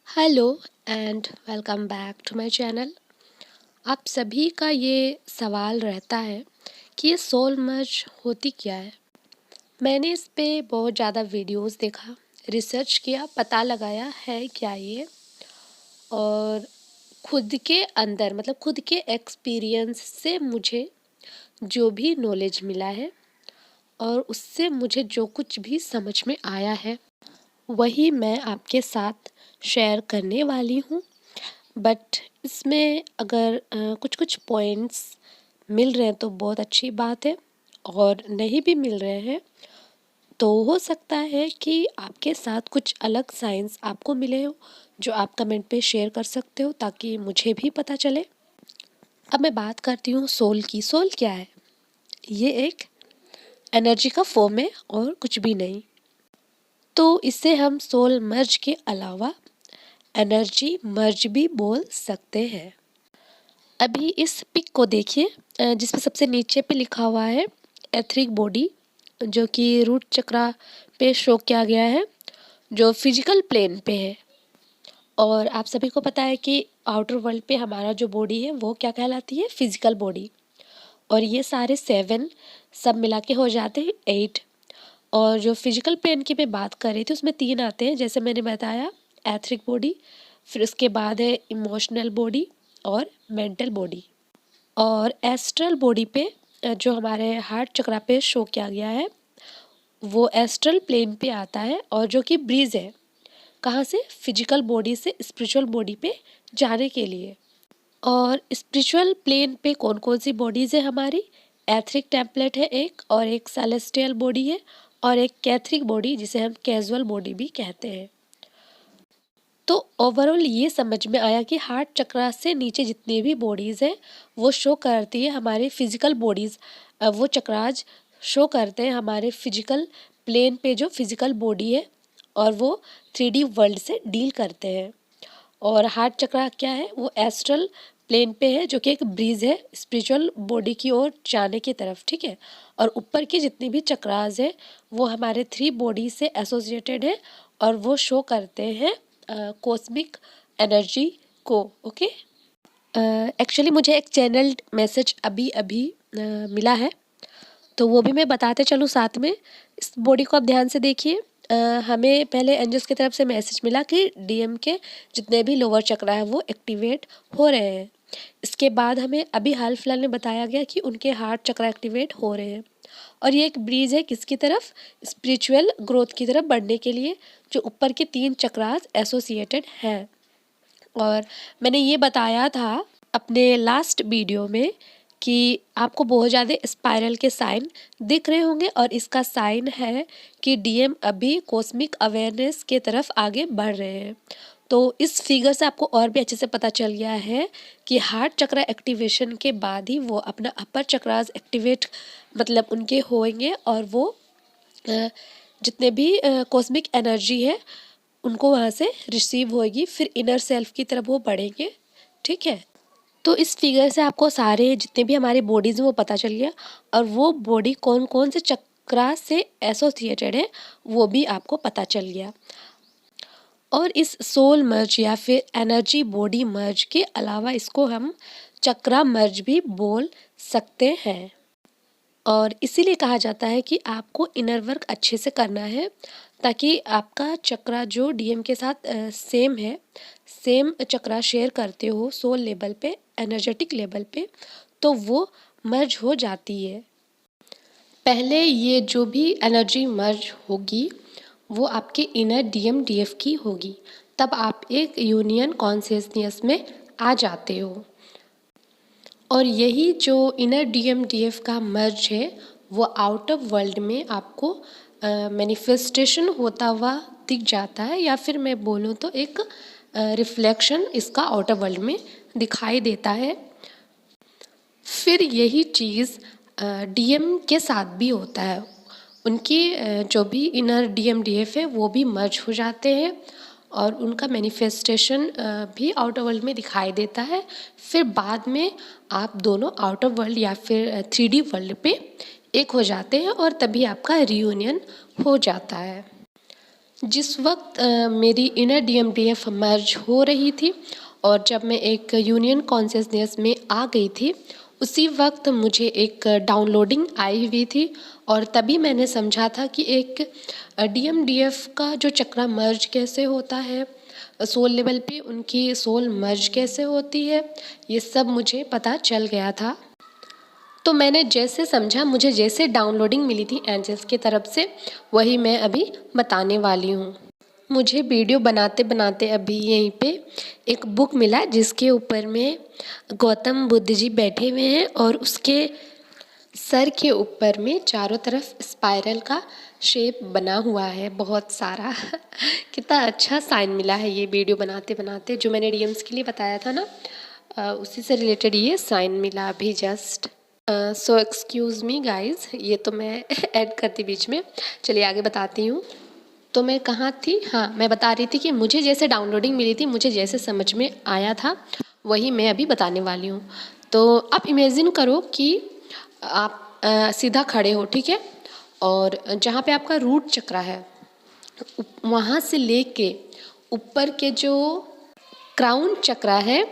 Hello and welcome back to my channel. आप सभी का ये सवाल रहता है कि ये सोल मर्ज होती क्या है। मैंने इस पे बहुत ज़्यादा वीडियोस देखा, रिसर्च किया, पता लगाया है क्या ये, और खुद के अंदर मतलब खुद के एक्सपीरियंस से मुझे जो भी नॉलेज मिला है और उससे मुझे जो कुछ भी समझ में आया है वही मैं आपके साथ शेयर करने वाली हूँ। बट इसमें अगर कुछ कुछ पॉइंट्स मिल रहे हैं तो बहुत अच्छी बात है, और नहीं भी मिल रहे हैं तो हो सकता है कि आपके साथ कुछ अलग साइंस आपको मिले हो जो आप कमेंट पे शेयर कर सकते हो ताकि मुझे भी पता चले। अब मैं बात करती हूँ सोल की। सोल क्या है? ये एक एनर्जी का फॉर्म है और कुछ भी नहीं। तो इसे हम सोल मर्ज के अलावा एनर्जी मर्ज भी बोल सकते हैं। अभी इस पिक को देखिए, जिसमें सबसे नीचे पे लिखा हुआ है एथरिक बॉडी, जो कि रूट चक्रा पे शो किया गया है, जो फिजिकल प्लेन पे है। और आप सभी को पता है कि आउटर वर्ल्ड पे हमारा जो बॉडी है वो क्या कहलाती है? Physical body. और ये सारे 7 सब मिला के हो जाते हैं 8। और जो फिजिकल प्लेन की मैं बात कर रही थी उसमें 3 आते हैं, जैसे मैंने बताया, एथरिक बॉडी, फिर उसके बाद है इमोशनल बॉडी और मेंटल बॉडी। और एस्ट्रल बॉडी पे जो हमारे हार्ट चक्रा पे शो किया गया है वो एस्ट्रल प्लेन पे आता है, और जो कि ब्रीज है कहाँ से? फिजिकल बॉडी से स्पिरिचुअल बॉडी पे जाने के लिए। और स्पिरिचुअल प्लेन पे कौन कौन सी बॉडीज है हमारी? एथरिक टेम्पलेट है एक, और एक सेलेस्टियल बॉडी है, और एक कैथरिक बॉडी जिसे हम कैजुअल बॉडी भी कहते हैं। तो ओवरऑल ये समझ में आया कि हार्ट चक्रा से नीचे जितनी भी बॉडीज़ हैं वो शो करती है हमारे फिजिकल बॉडीज़। वो चक्राज शो करते हैं हमारे फिजिकल प्लेन पे जो फिजिकल बॉडी है, और वो 3D वर्ल्ड से डील करते हैं। और हार्ट चक्रा क्या है? वो एस्ट्रल प्लेन पे है, जो कि एक ब्रीज है स्पिरिचुअल बॉडी की ओर जाने की तरफ, ठीक है। और ऊपर की जितनी भी चक्रास है वो हमारे 3 बॉडी से एसोसिएटेड है, और वो शो करते हैं कॉस्मिक एनर्जी को। ओके। एक्चुअली मुझे एक चैनल मैसेज अभी अभी मिला है, तो वो भी मैं बताते चलूँ साथ में। इस बॉडी को आप ध्यान से देखिए। हमें पहले एंजल्स की तरफ से मैसेज मिला कि डीएम के जितने भी लोअर चक्रा है वो एक्टिवेट हो रहे हैं। इसके बाद हमें अभी हाल फिलहाल में बताया गया कि उनके हार्ट चक्रा एक्टिवेट हो रहे हैं। और ये एक ब्रीज है किसकी तरफ? स्पिरिचुअल ग्रोथ की तरफ बढ़ने के लिए, जो ऊपर के 3 चक्रास एसोसिएटेड हैं। और मैंने ये बताया था अपने लास्ट वीडियो में कि आपको बहुत ज़्यादा स्पाइरल के साइन दिख रहे होंगे, और इसका साइन है कि डीएम अभी कॉस्मिक अवेयरनेस के तरफ आगे बढ़ रहे हैं। तो इस फिगर से आपको और भी अच्छे से पता चल गया है कि हार्ट चक्रा एक्टिवेशन के बाद ही वो अपना अपर चक्रास एक्टिवेट मतलब उनके होंगे, और वो अ, जितने भी कॉस्मिक एनर्जी है उनको वहाँ से रिसीव होएगी, फिर इनर सेल्फ की तरफ वो बढ़ेंगे, ठीक है। तो इस फिगर से आपको सारे जितने भी हमारे बॉडीज़ हैं वो पता चल गया, और वो बॉडी कौन कौन से चक्रा से एसोसिएटेड है वो भी आपको पता चल गया। और इस सोल मर्ज या फिर एनर्जी बॉडी मर्ज के अलावा इसको हम चक्रा मर्ज भी बोल सकते हैं। और इसीलिए कहा जाता है कि आपको इनर वर्क अच्छे से करना है, ताकि आपका चक्रा जो डीएम के साथ सेम है, सेम चक्रा शेयर करते हो सोल लेवल पे, एनर्जेटिक लेवल पे, तो वो मर्ज हो जाती है। पहले ये जो भी एनर्जी मर्ज होगी वो आपके इनर डीएम डीएफ की होगी, तब आप एक यूनियन कॉन्शियसनेस में आ जाते हो। और यही जो इनर डीएम डीएफ का मर्ज है वो आउट ऑफ वर्ल्ड में आपको मैनिफेस्टेशन होता हुआ दिख जाता है, या फिर मैं बोलूँ तो एक रिफ्लेक्शन इसका आउट ऑफ वर्ल्ड में दिखाई देता है। फिर यही चीज़ डीएम के साथ भी होता है। उनकी जो भी इनर डीएम डीएफ है वो भी मर्ज हो जाते हैं, और उनका मैनिफेस्टेशन भी आउटर वर्ल्ड में दिखाई देता है। फिर बाद में आप दोनों आउटर वर्ल्ड या फिर 3D वर्ल्ड पे एक हो जाते हैं, और तभी आपका रियूनियन हो जाता है। जिस वक्त मेरी इनर DMDF मर्ज हो रही थी और जब मैं एक यूनियन कॉन्शियसनेस में आ गई थी, उसी वक्त मुझे एक डाउनलोडिंग आई हुई थी और तभी मैंने समझा था कि एक DMDF का जो चक्रा मर्ज कैसे होता है, सोल लेवल पे उनकी सोल मर्ज कैसे होती है, ये सब मुझे पता चल गया था। तो मैंने जैसे समझा, मुझे जैसे डाउनलोडिंग मिली थी एंजल्स की तरफ से, वही मैं अभी बताने वाली हूँ। मुझे वीडियो बनाते बनाते अभी यहीं पे एक बुक मिला जिसके ऊपर में गौतम बुद्ध जी बैठे हुए हैं और उसके सर के ऊपर में चारों तरफ स्पाइरल का शेप बना हुआ है बहुत सारा। कितना अच्छा साइन मिला है ये वीडियो बनाते बनाते, जो मैंने DMs के लिए बताया था ना, उसी से रिलेटेड ये साइन मिला अभी जस्ट। सो एक्सक्यूज़ मी गाइस, ये तो मैं ऐड करती बीच में। चलिए आगे बताती हूँ। तो मैं कहाँ थी? हाँ, मैं बता रही थी कि मुझे जैसे डाउनलोडिंग मिली थी, मुझे जैसे समझ में आया था, वही मैं अभी बताने वाली हूँ। तो आप इमेजिन करो कि आप सीधा खड़े हो, ठीक है? और जहाँ पे आपका रूट चक्रा है, वहाँ से लेके ऊपर के जो क्राउन चक्रा है,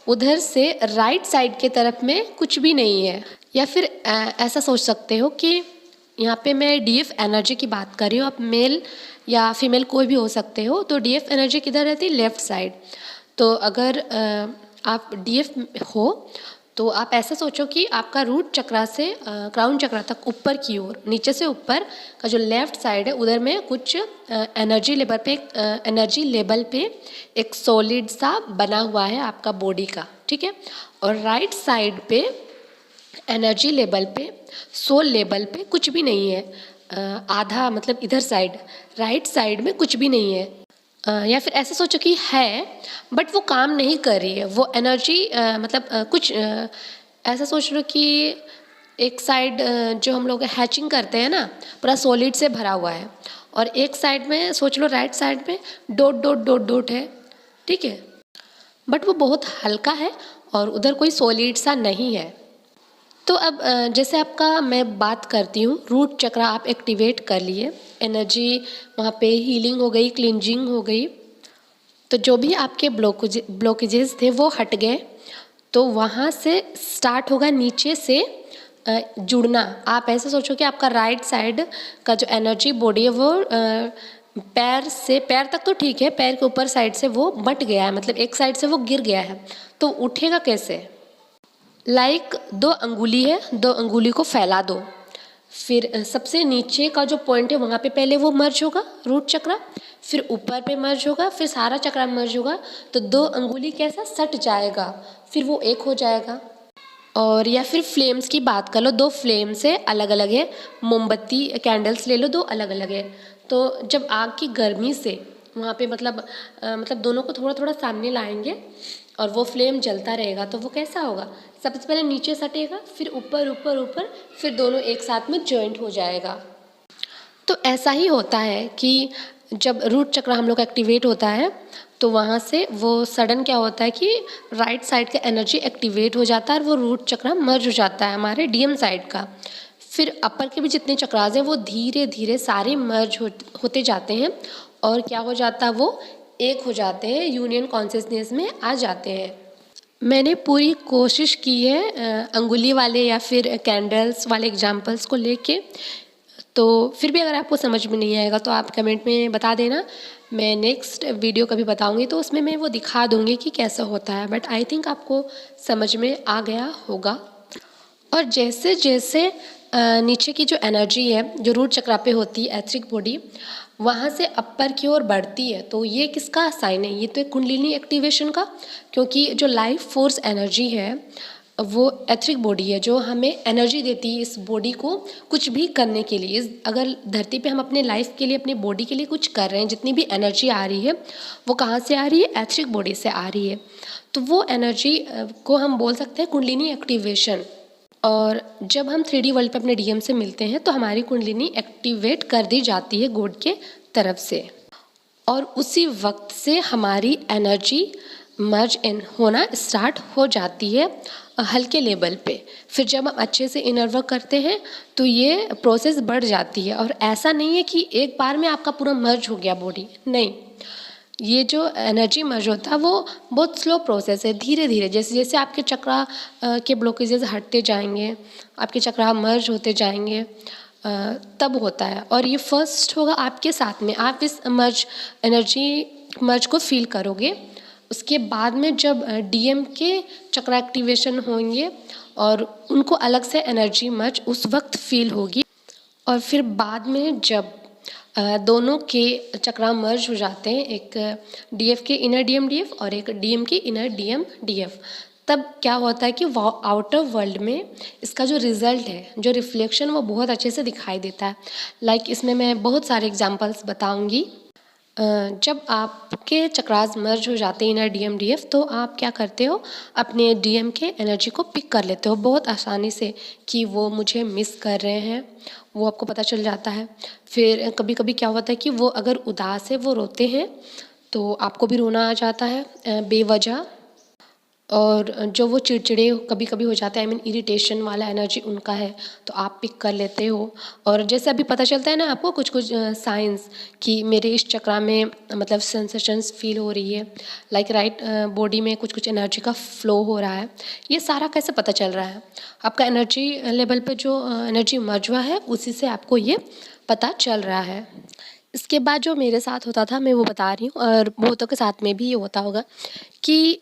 उधर से राइट साइड के तरफ में कुछ भी नहीं है। या फिर ऐसा सोच सकते हो कि यहाँ पे मैं DF एनर्जी की बात कर रही हूँ, आप मेल या फीमेल कोई भी हो सकते हो। तो DF एनर्जी किधर रहती है? Left side. तो अगर आप DF हो तो आप ऐसा सोचो कि आपका रूट चक्रा से क्राउन चक्रा तक ऊपर की ओर, नीचे से ऊपर का जो लेफ्ट साइड है, उधर में कुछ एनर्जी लेवल पे एक सॉलिड सा बना हुआ है आपका बॉडी का, ठीक है? और राइट साइड पे एनर्जी लेवल पे, सोल लेवल पे कुछ भी नहीं है। आधा मतलब इधर साइड, राइट साइड में कुछ भी नहीं है। या फिर ऐसे सोचो कि है बट वो काम नहीं कर रही है, वो एनर्जी कुछ ऐसा सोच लो कि एक साइड जो हम लोग हैचिंग करते हैं ना, पूरा सॉलिड से भरा हुआ है, और एक साइड में सोच लो, राइट साइड में डॉट डॉट डॉट डॉट है, ठीक है? बट वो बहुत हल्का है और उधर कोई सॉलिड सा नहीं है। तो अब जैसे आपका मैं बात करती हूँ, रूट चक्रा आप एक्टिवेट कर लिए, एनर्जी वहाँ पे हीलिंग हो गई, क्लिनजिंग हो गई, तो जो भी आपके ब्लॉकेजेस थे वो हट गए। तो वहाँ से स्टार्ट होगा नीचे से जुड़ना। आप ऐसे सोचो कि आपका राइट साइड का जो एनर्जी बॉडी है वो पैर से, पैर तक तो ठीक है, पैर के ऊपर साइड से वो बट गया है, मतलब एक साइड से वो गिर गया है, तो उठेगा कैसे? दो अंगुली है, दो अंगुली को फैला दो, फिर सबसे नीचे का जो पॉइंट है वहाँ पे पहले वो मर्ज होगा रूट चक्रा, फिर ऊपर पे मर्ज होगा, फिर सारा चक्रा मर्ज होगा, तो दो अंगुली कैसा सट जाएगा, फिर वो एक हो जाएगा। और या फिर फ्लेम्स की बात कर लो, दो फ्लेम्स है अलग अलग है, मोमबत्ती कैंडल्स ले लो, दो अलग अलग है। तो जब आग की गर्मी से वहाँ पे मतलब दोनों को थोड़ा थोड़ा सामने लाएंगे और वो फ्लेम जलता रहेगा, तो वो कैसा होगा? सबसे पहले नीचे सटेगा, फिर ऊपर ऊपर ऊपर, फिर दोनों एक साथ में जॉइंट हो जाएगा। तो ऐसा ही होता है कि जब रूट चक्र हम लोग एक्टिवेट होता है, तो वहाँ से वो सडन क्या होता है कि राइट साइड का एनर्जी एक्टिवेट हो जाता है और वो रूट चक्र मर्ज हो जाता है हमारे DM साइड का। फिर अपर के भी जितने चक्रास हैं वो धीरे धीरे सारे मर्ज होते जाते हैं और क्या हो जाता है, वो एक हो जाते हैं, यूनियन कॉन्शियसनेस में आ जाते हैं। मैंने पूरी कोशिश की है अंगुली वाले या फिर कैंडल्स वाले एग्जाम्पल्स को लेके, तो फिर भी अगर आपको समझ में नहीं आएगा तो आप कमेंट में बता देना, मैं नेक्स्ट वीडियो कभी बताऊंगी तो उसमें मैं वो दिखा दूंगी कि कैसा होता है। बट आई थिंक आपको समझ में आ गया होगा। और जैसे जैसे नीचे की जो एनर्जी है जो रूट चक्रा पे होती है, एथरिक बॉडी, वहाँ से अपर की ओर बढ़ती है, तो ये किसका साइन है? ये तो एक कुंडलिनी एक्टिवेशन का, क्योंकि जो लाइफ फोर्स एनर्जी है वो एथरिक बॉडी है जो हमें एनर्जी देती है इस बॉडी को कुछ भी करने के लिए। अगर धरती पे हम अपने लाइफ के लिए, अपनी बॉडी के लिए कुछ कर रहे हैं, जितनी भी एनर्जी आ रही है वो कहाँ से आ रही है? एथरिक बॉडी से आ रही है। तो वो एनर्जी को हम बोल सकते हैं कुंडलिनी एक्टिवेशन। और जब हम 3D वर्ल्ड पे अपने DM से मिलते हैं तो हमारी कुंडलिनी एक्टिवेट कर दी जाती है गॉड के तरफ से, और उसी वक्त से हमारी एनर्जी मर्ज इन होना स्टार्ट हो जाती है हल्के लेवल पे। फिर जब हम अच्छे से इनर वर्क करते हैं तो ये प्रोसेस बढ़ जाती है। और ऐसा नहीं है कि एक बार में आपका पूरा मर्ज हो गया बॉडी, नहीं। ये जो एनर्जी मर्ज होता है वो बहुत स्लो प्रोसेस है, धीरे धीरे जैसे जैसे आपके चक्रा के ब्लॉकेजेस हटते जाएंगे, आपके चक्रा मर्ज होते जाएंगे, तब होता है। और ये फर्स्ट होगा आपके साथ में, आप इस मर्ज एनर्जी मर्ज को फील करोगे। उसके बाद में जब डीएम के चक्रा एक्टिवेशन होंगे और उनको अलग से एनर्जी मर्ज उस वक्त फील होगी। और फिर बाद में जब दोनों के चक्रा मर्ज हो जाते हैं, एक डीएफ के इनर डीएम डीएफ और एक डीएम के इनर डीएम डीएफ, तब क्या होता है कि आउटर वर्ल्ड में इसका जो रिजल्ट है, जो रिफ्लेक्शन, वो बहुत अच्छे से दिखाई देता है। लाइक इसमें मैं बहुत सारे एग्जांपल्स बताऊंगी। जब आपके चक्रास मर्ज हो जाते हैं इनर डीएम डीएफ, तो आप क्या करते हो, अपने डीएम के एनर्जी को पिक कर लेते हो बहुत आसानी से कि वो मुझे मिस कर रहे हैं, वो आपको पता चल जाता है। फिर कभी कभी क्या होता है कि वो अगर उदास है, वो रोते हैं, तो आपको भी रोना आ जाता है बेवजह। और जो वो चिड़चिड़े कभी कभी हो जाते हैं, आई मीन इरिटेशन वाला एनर्जी उनका है, तो आप पिक कर लेते हो। और जैसे अभी पता चलता है ना आपको कुछ कुछ साइंस कि मेरे इस चक्रा में मतलब सेंसेशंस फील हो रही है, लाइक राइट बॉडी में कुछ कुछ एनर्जी का फ्लो हो रहा है। ये सारा कैसे पता चल रहा है, आपका एनर्जी लेवल पे जो एनर्जी मर्ज हुआ है उसी से आपको ये पता चल रहा है। इसके बाद जो मेरे साथ होता था मैं वो बता रही हूँ, और बहुतों के साथ में भी ये होता होगा कि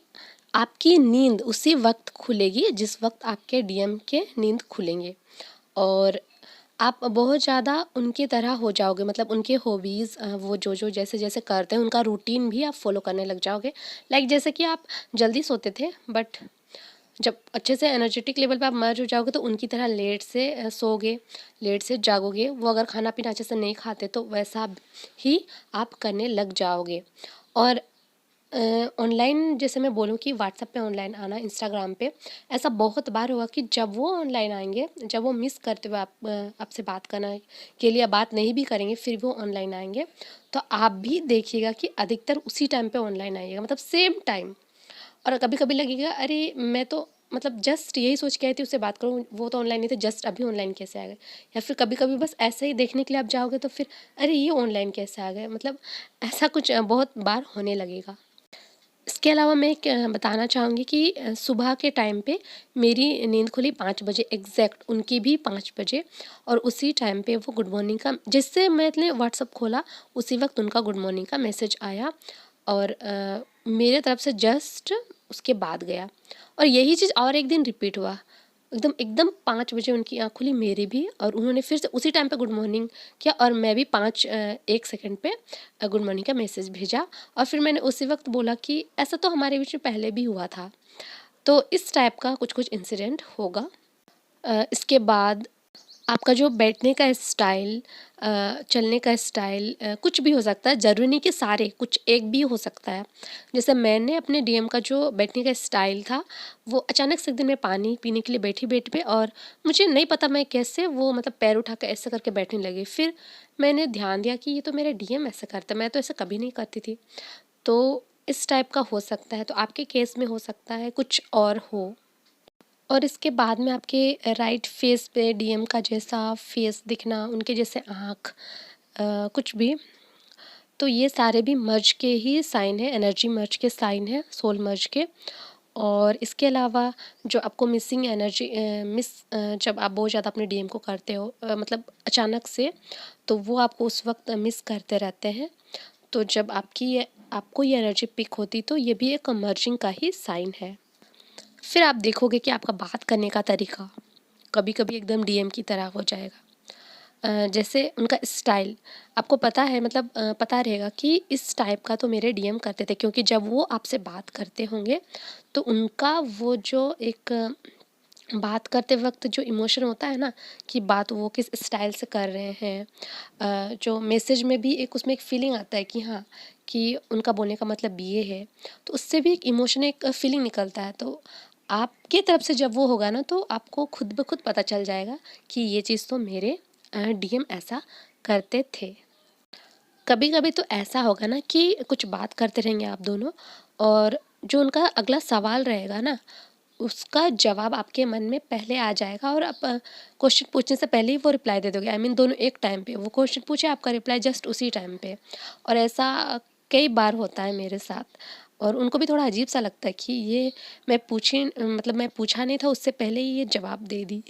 आपकी नींद उसी वक्त खुलेगी जिस वक्त आपके डीएम के नींद खुलेंगे। और आप बहुत ज़्यादा उनकी तरह हो जाओगे, मतलब उनके हॉबीज़ वो जो जो जैसे जैसे करते हैं उनका रूटीन भी आप फॉलो करने लग जाओगे। लाइक जैसे कि आप जल्दी सोते थे, बट जब अच्छे से एनर्जेटिक लेवल पे आप मर्ज हो जाओगे तो उनकी तरह लेट से सोओगे, लेट से जागोगे। वो अगर खाना पीना अच्छे से नहीं खाते तो वैसा ही आप करने लग जाओगे। और ऑनलाइन जैसे मैं बोलूँ कि व्हाट्सएप पे ऑनलाइन आना, इंस्टाग्राम पे, ऐसा बहुत बार हुआ कि जब वो ऑनलाइन आएंगे, जब वो मिस करते हुए आपसे बात करना के लिए बात नहीं भी करेंगे, फिर वो ऑनलाइन आएंगे, तो आप भी देखिएगा कि अधिकतर उसी टाइम पे ऑनलाइन आइएगा, मतलब सेम टाइम। और कभी कभी लगेगा अरे मैं तो मतलब जस्ट यही सोच के आई थी उससे बात करूँ, वो तो ऑनलाइन नहीं थे, जस्ट अभी ऑनलाइन कैसे आ गए। या फिर कभी कभी बस ऐसे ही देखने के लिए आप जाओगे तो फिर अरे ये ऑनलाइन कैसे आ गए, मतलब ऐसा कुछ बहुत बार होने लगेगा। इसके अलावा मैं एक बताना चाहूँगी कि सुबह के टाइम पे मेरी नींद खुली 5 बजे एग्जैक्ट, उनकी भी 5 बजे। और उसी टाइम पे वो गुड मॉर्निंग का, जिससे मैंने व्हाट्सअप खोला उसी वक्त उनका गुड मॉर्निंग का मैसेज आया। और मेरे तरफ से जस्ट उसके बाद गया। और यही चीज़ और एक दिन रिपीट हुआ, एकदम एकदम 5 बजे उनकी आँख खुली, मेरी भी, और उन्होंने फिर से उसी टाइम पे गुड मॉर्निंग किया, और मैं भी 1 सेकंड पे गुड मॉर्निंग का मैसेज भेजा। और फिर मैंने उसी वक्त बोला कि ऐसा तो हमारे बीच में पहले भी हुआ था। तो इस टाइप का कुछ कुछ इंसिडेंट होगा। इसके बाद आपका जो बैठने का स्टाइल, चलने का स्टाइल, कुछ भी हो सकता है, ज़रूरी नहीं कि सारे, कुछ एक भी हो सकता है। जैसे मैंने अपने डीएम का जो बैठने का स्टाइल था, वो अचानक से एक दिन मैं पानी पीने के लिए बैठी बेड पे, और मुझे नहीं पता मैं कैसे वो मतलब पैर उठा कर ऐसे करके बैठने लगी। फिर मैंने ध्यान दिया कि ये तो मेरा डीएम ऐसे करता है, मैं तो ऐसा कभी नहीं करती थी। तो इस टाइप का हो सकता है, तो आपके केस में हो सकता है कुछ और हो। और इसके बाद में आपके राइट फेस पे डीएम का जैसा फेस दिखना, उनके जैसे आँख, कुछ भी, तो ये सारे भी मर्ज के ही साइन है, एनर्जी मर्ज के साइन है, सोल मर्ज के। और इसके अलावा जो आपको मिसिंग एनर्जी जब आप बहुत ज़्यादा अपने डीएम को करते हो, मतलब अचानक से, तो वो आपको उस वक्त मिस करते रहते हैं। तो जब आपको ये एनर्जी पिक होती, तो ये भी एक मर्जिंग का ही साइन है। फिर आप देखोगे कि आपका बात करने का तरीका कभी कभी एकदम डीएम की तरह हो जाएगा। जैसे उनका स्टाइल आपको पता है, मतलब पता रहेगा कि इस टाइप का तो मेरे डीएम करते थे, क्योंकि जब वो आपसे बात करते होंगे तो उनका वो जो एक बात करते वक्त जो इमोशन होता है ना, कि बात वो किस स्टाइल से कर रहे हैं, जो मैसेज में भी एक उसमें एक फीलिंग आता है कि हाँ, कि उनका बोलने का मतलब ये है, तो उससे भी एक इमोशन, एक फीलिंग निकलता है। तो आपके तरफ से जब वो होगा ना, तो आपको खुद ब खुद पता चल जाएगा कि ये चीज़ तो मेरे डीएम ऐसा करते थे। कभी कभी तो ऐसा होगा ना कि कुछ बात करते रहेंगे आप दोनों, और जो उनका अगला सवाल रहेगा ना, उसका जवाब आपके मन में पहले आ जाएगा और आप क्वेश्चन पूछने से पहले ही वो रिप्लाई दे दोगे। आई मीन दोनों एक टाइम पे, वो क्वेश्चन पूछे, आपका रिप्लाई जस्ट उसी टाइम पे। और ऐसा कई बार होता है मेरे साथ, और उनको भी थोड़ा अजीब सा लगता है कि ये मैं पूछा नहीं था, उससे पहले ही ये जवाब दे दी।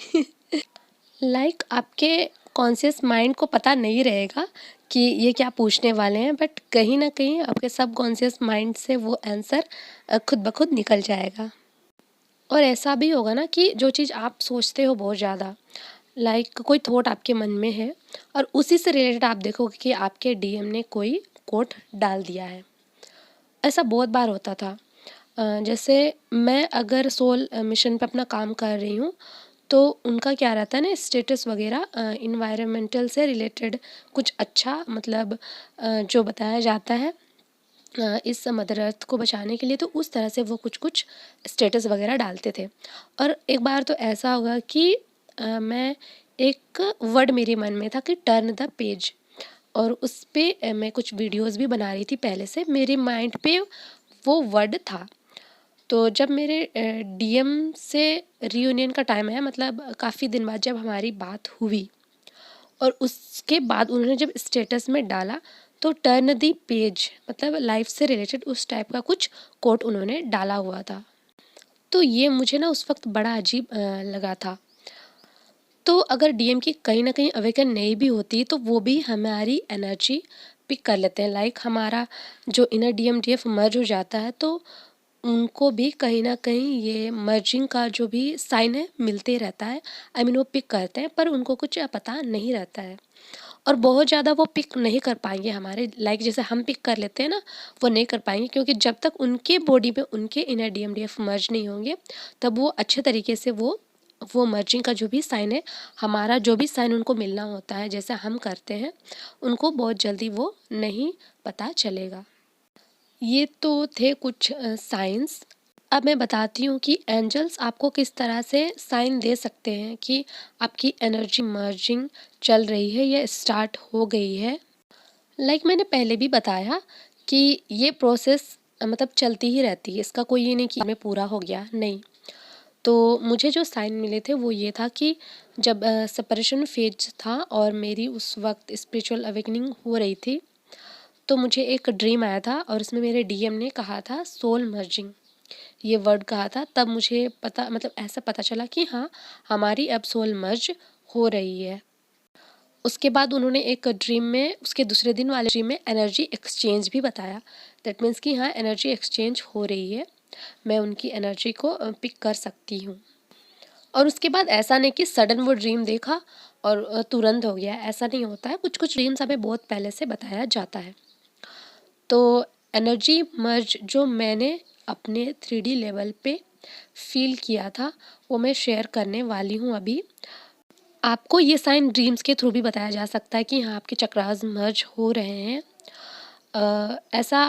आपके कॉन्शियस माइंड को पता नहीं रहेगा कि ये क्या पूछने वाले हैं, बट कहीं ना कहीं आपके सब कॉन्शियस माइंड से वो आंसर खुद ब खुद निकल जाएगा। और ऐसा भी होगा ना कि जो चीज़ आप सोचते हो बहुत ज़्यादा, कोई थॉट आपके मन में है और उसी से रिलेटेड आप देखोगे कि आपके डीएम ने कोई कोट डाल दिया है। ऐसा बहुत बार होता था। जैसे मैं अगर सोल मिशन पे अपना काम कर रही हूँ, तो उनका क्या रहता है ना, स्टेटस वगैरह इन्वायरमेंटल से रिलेटेड कुछ अच्छा जो बताया जाता है इस मदर अर्थ को बचाने के लिए, तो उस तरह से वो कुछ कुछ स्टेटस वगैरह डालते थे। और एक बार तो ऐसा होगा कि मैं एक वर्ड मेरे मन में था कि टर्न द पेज, और उस पे मैं कुछ वीडियोस भी बना रही थी पहले से, मेरे माइंड पे वो वर्ड था। तो जब मेरे डीएम से रियूनियन का टाइम आया, काफ़ी दिन बाद जब हमारी बात हुई, और उसके बाद उन्होंने जब स्टेटस में डाला, तो टर्न दी पेज लाइफ से रिलेटेड उस टाइप का कुछ कोट उन्होंने डाला हुआ था। तो ये मुझे ना उस वक्त बड़ा अजीब लगा था। तो अगर डीएम की कहीं ना कहीं अवेकन नहीं भी होती, तो वो भी हमारी एनर्जी पिक कर लेते हैं। हमारा जो इनर डीएम डीएफ मर्ज हो जाता है, तो उनको भी कहीं न कहीं ये मर्जिंग का जो भी साइन है मिलते रहता है। आई मीन वो पिक करते हैं, पर उनको कुछ पता नहीं रहता है। और बहुत ज़्यादा वो पिक नहीं कर पाएँगे हमारे, जैसे हम पिक कर लेते हैं ना, वो नहीं कर पाएँगे, क्योंकि जब तक उनके बॉडी में उनके इनर डीएमडीएफ मर्ज नहीं होंगे, तब वो अच्छे तरीके से वो मर्जिंग का जो भी साइन है, हमारा जो भी साइन उनको मिलना होता है जैसे हम करते हैं, उनको बहुत जल्दी वो नहीं पता चलेगा। ये तो थे कुछ साइंस। अब मैं बताती हूँ कि एंजल्स आपको किस तरह से साइन दे सकते हैं कि आपकी एनर्जी मर्जिंग चल रही है या स्टार्ट हो गई है। मैंने पहले भी बताया कि ये प्रोसेस चलती ही रहती है, इसका कोई ये नहीं कि हमें पूरा हो गया, नहीं। तो मुझे जो साइन मिले थे वो ये था कि जब सेपरेशन फेज था और मेरी उस वक्त स्पिरिचुअल अवेकनिंग हो रही थी, तो मुझे एक ड्रीम आया था और उसमें मेरे डीएम ने कहा था सोल मर्जिंग, ये वर्ड कहा था। तब मुझे ऐसा पता चला कि हाँ, हमारी अब सोल मर्ज हो रही है। उसके बाद उन्होंने एक ड्रीम में, उसके दूसरे दिन वाले ड्रीम में एनर्जी एक्सचेंज भी बताया। दैट मीन्स कि हाँ, एनर्जी एक्सचेंज हो रही है, मैं उनकी एनर्जी को पिक कर सकती हूँ। और उसके बाद ऐसा नहीं कि सडन वो ड्रीम देखा और तुरंत हो गया, ऐसा नहीं होता है। कुछ कुछ ड्रीम्स हमें बहुत पहले से बताया जाता है। तो एनर्जी मर्ज जो मैंने अपने 3D लेवल पे फील किया था, वो मैं शेयर करने वाली हूँ अभी। आपको ये साइन ड्रीम्स के थ्रू भी बताया जा सकता है कि हाँ, आपके चक्रास मर्ज हो रहे हैं। ऐसा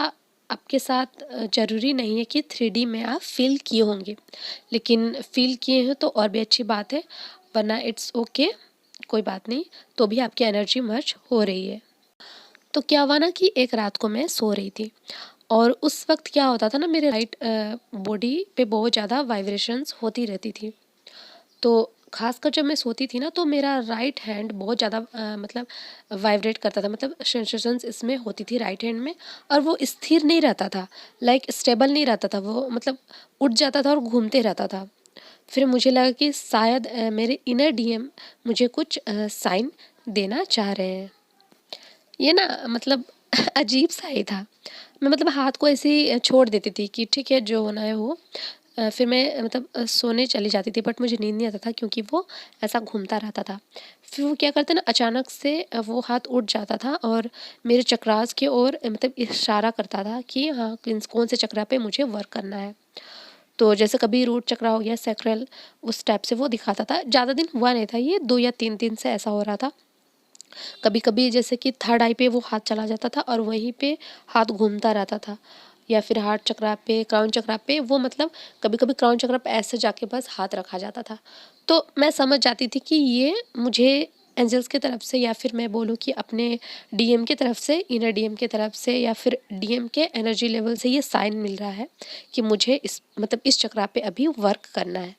आपके साथ ज़रूरी नहीं है कि 3D में आप फील किए होंगे, लेकिन फील किए हैं तो और भी अच्छी बात है, वरना इट्स ओके, कोई बात नहीं, तो भी आपकी एनर्जी मर्ज हो रही है। तो क्या हुआ ना कि एक रात को मैं सो रही थी, और उस वक्त क्या होता था ना, मेरे राइट बॉडी पे बहुत ज़्यादा वाइब्रेशंस होती रहती थी। तो खासकर जब मैं सोती थी ना, तो मेरा राइट हैंड बहुत ज़्यादा वाइब्रेट करता था, सेंसेशंस इसमें होती थी राइट हैंड में, और वो स्थिर नहीं रहता था, स्टेबल नहीं रहता था, वो उठ जाता था और घूमते रहता था। फिर मुझे लगा कि शायद मेरे इनर डीएम मुझे कुछ साइन देना चाह रहे हैं। ये ना अजीब सा ही था। मैं हाथ को ऐसे ही छोड़ देती थी कि ठीक है, जो होना है हो। फिर मैं सोने चली जाती थी, बट मुझे नींद नहीं आता था क्योंकि वो ऐसा घूमता रहता था। फिर वो क्या करते ना, अचानक से वो हाथ उठ जाता था और मेरे चक्रास की ओर इशारा करता था कि हाँ, कौन से चक्रा पे मुझे वर्क करना है। तो जैसे कभी रूट चक्रा हो गया, सैक्रल, उस टाइप से वो दिखाता था। ज़्यादा दिन हुआ नहीं था, ये 2 या 3 दिन से ऐसा हो रहा था। कभी कभी जैसे कि थर्ड आई पे वो हाथ चला जाता था और वहीं पे हाथ घूमता रहता था, या फिर हार्ट चक्रा पे, क्राउन चक्रा पे, वो कभी कभी क्राउन चक्रा पे ऐसे जाके बस हाथ रखा जाता था। तो मैं समझ जाती थी कि ये मुझे एंजल्स की तरफ से, या फिर मैं बोलूँ कि अपने डीएम की तरफ से, इनर डीएम की तरफ से, या फिर डीएम के एनर्जी लेवल से ये साइन मिल रहा है कि मुझे इस मतलब इस चक्रा पे अभी वर्क करना है।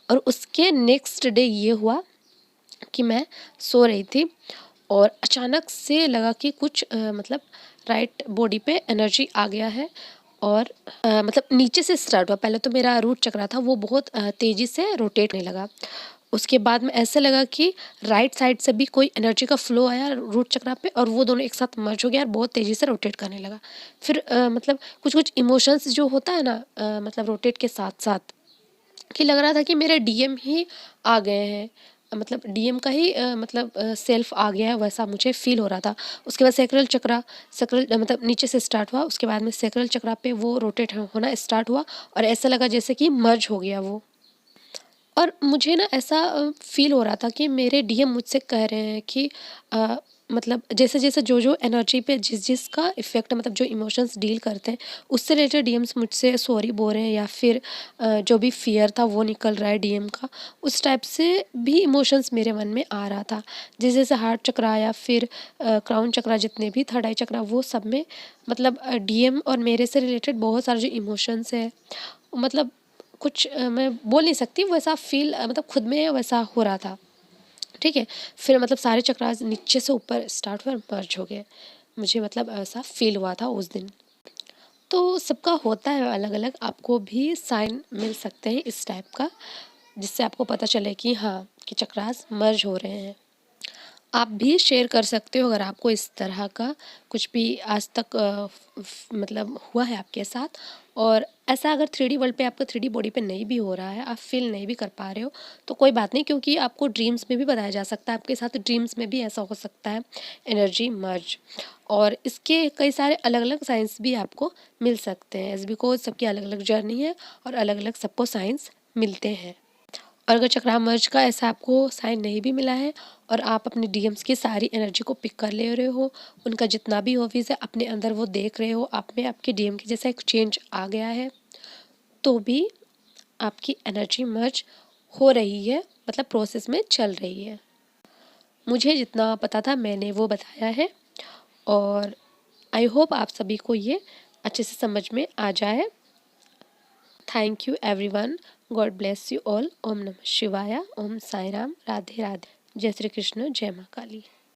और उसके नेक्स्ट डे ये हुआ कि मैं सो रही थी और अचानक से लगा कि कुछ मतलब राइट बॉडी पे एनर्जी आ गया है। और मतलब नीचे से स्टार्ट हुआ। पहले तो मेरा रूट चक्रा था वो बहुत तेज़ी से रोटेट होने लगा। उसके बाद में ऐसे लगा कि राइट साइड से भी कोई एनर्जी का फ्लो आया रूट चक्रा पे, और वो दोनों एक साथ मर्ज हो गया और बहुत तेज़ी से रोटेट करने लगा। फिर मतलब कुछ कुछ इमोशंस जो होता है ना, मतलब रोटेट के साथ साथ, कि लग रहा था कि मेरे डीएम ही आ गए हैं, मतलब डीएम का ही मतलब सेल्फ आ गया है, वैसा मुझे फील हो रहा था। उसके बाद सैक्रल चक्रा, सैक्रल मतलब नीचे से स्टार्ट हुआ, उसके बाद में सैक्रल चक्रा पे वो रोटेट होना स्टार्ट हुआ, और ऐसा लगा जैसे कि मर्ज हो गया वो। और मुझे ना ऐसा फ़ील हो रहा था कि मेरे डीएम मुझसे कह रहे हैं कि मतलब जैसे-जैसे जो-जो एनर्जी पे जिस-जिसका इफ़ेक्ट, मतलब जो इमोशंस डील करते हैं, उससे रिलेटेड डीएम्स मुझसे सॉरी बोल रहे हैं, या फिर जो भी फ़ियर था वो निकल रहा है डीएम का, उस टाइप से भी इमोशंस मेरे मन में आ रहा था। जैसे-जैसे हार्ट चक्रा या फिर क्राउन चक्रा, जितने भी थर्ड आई चक्रा, वो सब में मतलब डीएम और मेरे से रिलेटेड बहुत सारे जो इमोशंस हैं, मतलब कुछ मैं बोल नहीं सकती, वैसा फ़ील मतलब खुद में वैसा हो रहा था, ठीक है? फिर मतलब सारे चक्रास नीचे से ऊपर स्टार्ट हुए और मर्ज हो गए। मुझे मतलब ऐसा फ़ील हुआ था उस दिन। तो सबका होता है अलग-अलग, आपको भी साइन मिल सकते हैं इस टाइप का, जिससे आपको पता चले कि हाँ, कि चक्रास मर्ज हो रहे हैं। आप भी शेयर कर सकते हो अगर आपको इस तरह का कुछ भी आज तक मतलब हुआ है आपके साथ। और ऐसा अगर 3D वर्ल्ड पे आपका 3D बॉडी पे नहीं भी हो रहा है, आप फील नहीं भी कर पा रहे हो, तो कोई बात नहीं, क्योंकि आपको ड्रीम्स में भी बताया जा सकता है, आपके साथ ड्रीम्स में भी ऐसा हो सकता है, एनर्जी मर्ज। और इसके कई सारे अलग अलग साइंस भी आपको मिल सकते हैं, एज बिकॉज सबकी अलग अलग जर्नी है और अलग अलग सबको साइंस मिलते हैं। और अगर चक्रा मर्ज का ऐसा आपको साइन नहीं भी मिला है, और आप अपने डीएम्स की सारी एनर्जी को पिक कर ले रहे हो, उनका जितना भी ऑफिस है अपने अंदर वो देख रहे हो, आप में आपके डीएम के जैसा एक चेंज आ गया है, तो भी आपकी एनर्जी मर्ज हो रही है, मतलब प्रोसेस में चल रही है। मुझे जितना पता था मैंने वो बताया है, और आई होप आप सभी को ये अच्छे से समझ में आ जाए। Thank you everyone. God bless you all. Om नमः शिवाय। ओम साई राम। राधे राधे। जय श्री कृष्ण। जय माँ काली।